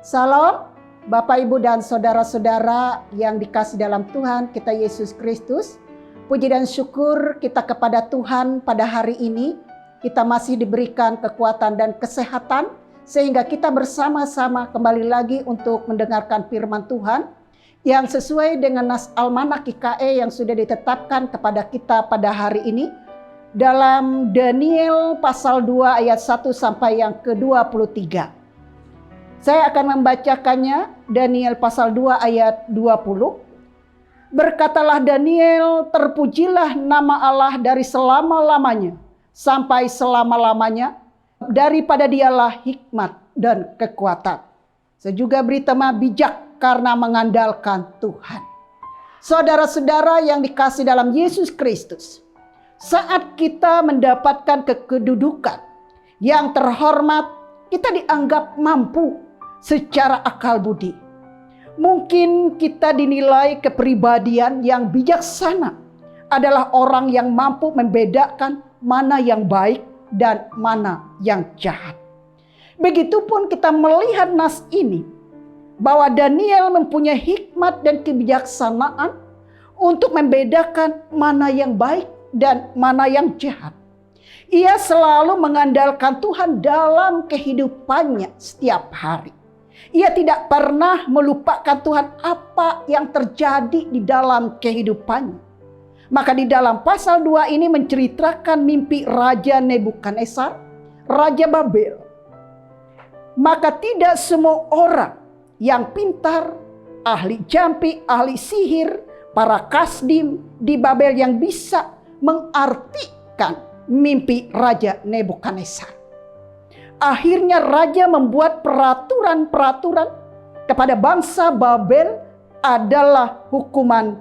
Salam Bapak, Ibu, dan saudara-saudara yang dikasih dalam Tuhan kita Yesus Kristus. Puji dan syukur kita kepada Tuhan pada hari ini. Kita masih diberikan kekuatan dan kesehatan sehingga kita bersama-sama kembali lagi untuk mendengarkan firman Tuhan yang sesuai dengan nas Almanak IKE yang sudah ditetapkan kepada kita pada hari ini dalam Daniel pasal 2 ayat 1 sampai yang ke-23. Saya akan membacakannya, Daniel pasal 2 ayat 20. Berkatalah Daniel, terpujilah nama Allah dari selama-lamanya sampai selama-lamanya, daripada dialah hikmat dan kekuatan. Saya juga beri tema bijak karena mengandalkan Tuhan. Saudara-saudara yang dikasih dalam Yesus Kristus, saat kita mendapatkan kedudukan yang terhormat, kita dianggap mampu secara akal budi. Mungkin kita dinilai kepribadian yang bijaksana adalah orang yang mampu membedakan mana yang baik dan mana yang jahat. Begitupun kita melihat nas ini, bahwa Daniel mempunyai hikmat dan kebijaksanaan untuk membedakan mana yang baik dan mana yang jahat. Ia selalu mengandalkan Tuhan dalam kehidupannya setiap hari. Ia tidak pernah melupakan Tuhan apa yang terjadi di dalam kehidupannya. Maka di dalam pasal 2 ini menceritakan mimpi Raja Nebukadnezar, Raja Babel. Maka tidak semua orang yang pintar, ahli jampi, ahli sihir, para kasdim di Babel yang bisa mengartikan mimpi Raja Nebukadnezar. Akhirnya raja membuat peraturan-peraturan kepada bangsa Babel adalah hukuman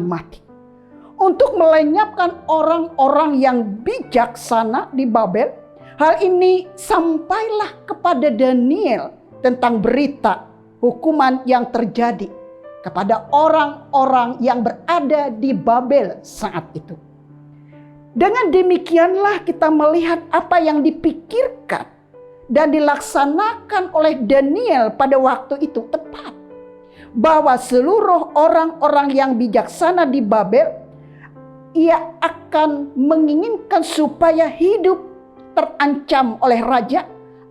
mati. Untuk melenyapkan orang-orang yang bijaksana di Babel, hal ini sampailah kepada Daniel tentang berita hukuman yang terjadi kepada orang-orang yang berada di Babel saat itu. Dengan demikianlah kita melihat apa yang dipikirkan dan dilaksanakan oleh Daniel pada waktu itu tepat. Bahwa seluruh orang-orang yang bijaksana di Babel, ia akan menginginkan supaya hidup terancam oleh raja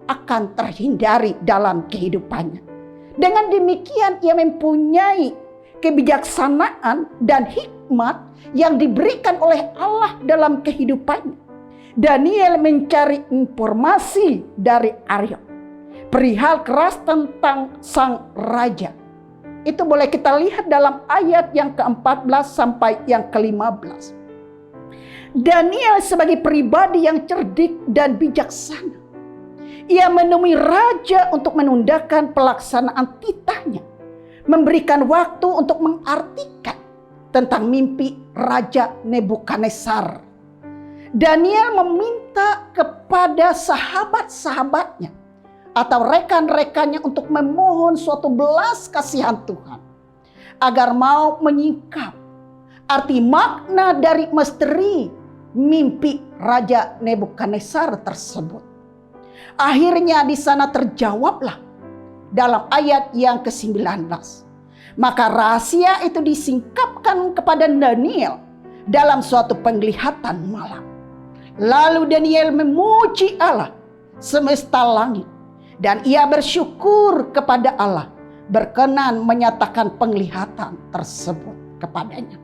akan terhindari dalam kehidupannya. Dengan demikian ia mempunyai kebijaksanaan dan hikmat yang diberikan oleh Allah dalam kehidupannya. Daniel mencari informasi dari Arioch perihal keras tentang sang raja. Itu boleh kita lihat dalam ayat yang ke-14 sampai yang ke-15. Daniel sebagai pribadi yang cerdik dan bijaksana, ia menemui raja untuk menundakan pelaksanaan titahnya, memberikan waktu untuk mengartikan tentang mimpi Raja Nebukadnezar. Daniel meminta kepada sahabat-sahabatnya atau rekan-rekannya untuk memohon suatu belas kasihan Tuhan agar mau menyingkap arti makna dari misteri mimpi Raja Nebukadnezar tersebut. Akhirnya di sana terjawablah dalam ayat yang ke-19. Maka rahasia itu disingkapkan kepada Daniel dalam suatu penglihatan malam. Lalu Daniel memuji Allah semesta langit, dan ia bersyukur kepada Allah berkenan menyatakan penglihatan tersebut kepadanya.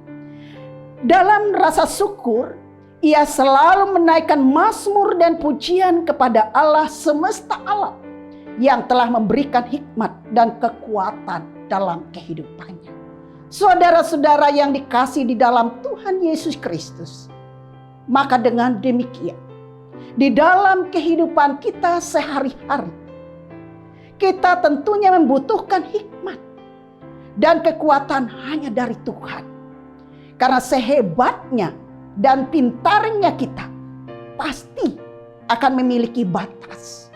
Dalam rasa syukur, ia selalu menaikkan mazmur dan pujian kepada Allah semesta alam yang telah memberikan hikmat dan kekuatan dalam kehidupannya. Saudara-saudara yang dikasihi di dalam Tuhan Yesus Kristus, maka dengan demikian, di dalam kehidupan kita sehari-hari, kita tentunya membutuhkan hikmat dan kekuatan hanya dari Tuhan. Karena sehebatnya dan pintarnya kita, pasti akan memiliki batas.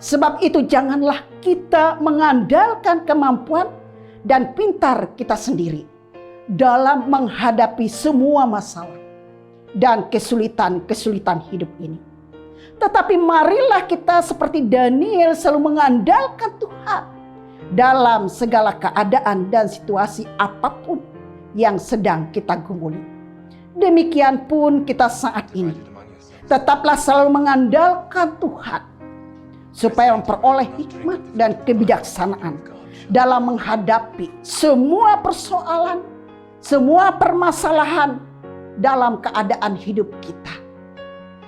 Sebab itu janganlah kita mengandalkan kemampuan dan pintar kita sendiri dalam menghadapi semua masalah dan kesulitan-kesulitan hidup ini. Tetapi marilah kita seperti Daniel selalu mengandalkan Tuhan dalam segala keadaan dan situasi apapun yang sedang kita gumuli. Demikian pun kita saat ini. Tetaplah selalu mengandalkan Tuhan supaya memperoleh hikmat dan kebijaksanaan dalam menghadapi semua persoalan, semua permasalahan dalam keadaan hidup kita.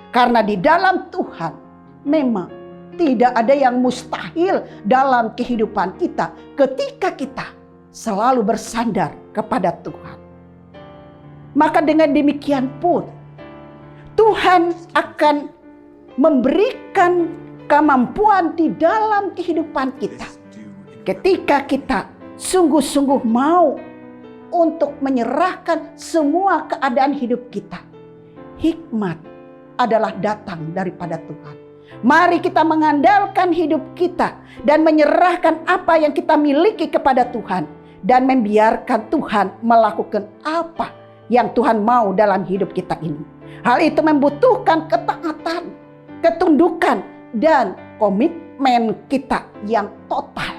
Karena di dalam Tuhan memang tidak ada yang mustahil dalam kehidupan kita ketika kita selalu bersandar kepada Tuhan. Maka dengan demikian pun Tuhan akan memberikan kemampuan di dalam kehidupan kita ketika kita sungguh-sungguh mau untuk menyerahkan semua keadaan hidup kita. Hikmat adalah datang daripada Tuhan. Mari kita mengandalkan hidup kita dan menyerahkan apa yang kita miliki kepada Tuhan dan membiarkan Tuhan melakukan apa yang Tuhan mau dalam hidup kita ini. Hal itu membutuhkan ketaatan, ketundukan, dan komitmen kita yang total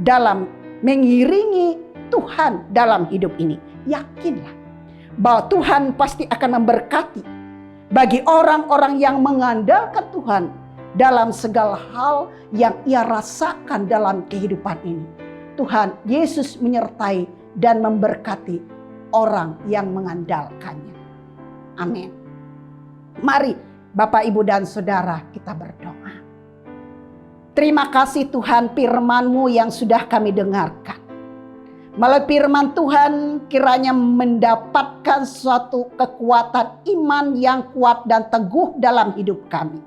dalam mengiringi Tuhan dalam hidup ini. Yakinlah bahwa Tuhan pasti akan memberkati bagi orang-orang yang mengandalkan Tuhan dalam segala hal yang ia rasakan dalam kehidupan ini. Tuhan Yesus menyertai dan memberkati orang yang mengandalkannya. Amin. Mari Bapak, Ibu, dan Saudara, kita berdoa. Terima kasih Tuhan firman-Mu yang sudah kami dengarkan. Melalui firman Tuhan kiranya mendapatkan suatu kekuatan iman yang kuat dan teguh dalam hidup kami.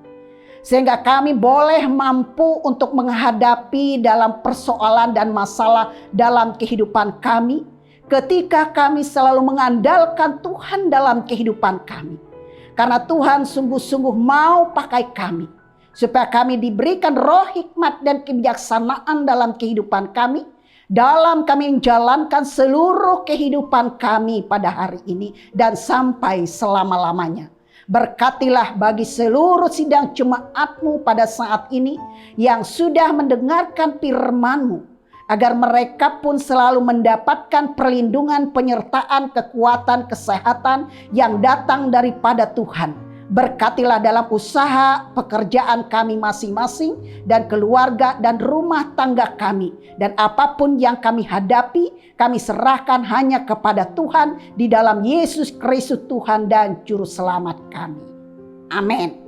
Sehingga kami boleh mampu untuk menghadapi dalam persoalan dan masalah dalam kehidupan kami. Ketika kami selalu mengandalkan Tuhan dalam kehidupan kami. Karena Tuhan sungguh-sungguh mau pakai kami. Supaya kami diberikan roh hikmat dan kebijaksanaan dalam kehidupan kami. Dalam kami menjalankan seluruh kehidupan kami pada hari ini. Dan sampai selama-lamanya. Berkatilah bagi seluruh sidang jemaat-Mu pada saat ini. Yang sudah mendengarkan firman-Mu. Agar mereka pun selalu mendapatkan perlindungan, penyertaan, kekuatan, kesehatan yang datang daripada Tuhan. Berkatilah dalam usaha, pekerjaan kami masing-masing, dan keluarga dan rumah tangga kami. Dan apapun yang kami hadapi, kami serahkan hanya kepada Tuhan di dalam Yesus Kristus Tuhan dan Juru Selamat kami. Amin.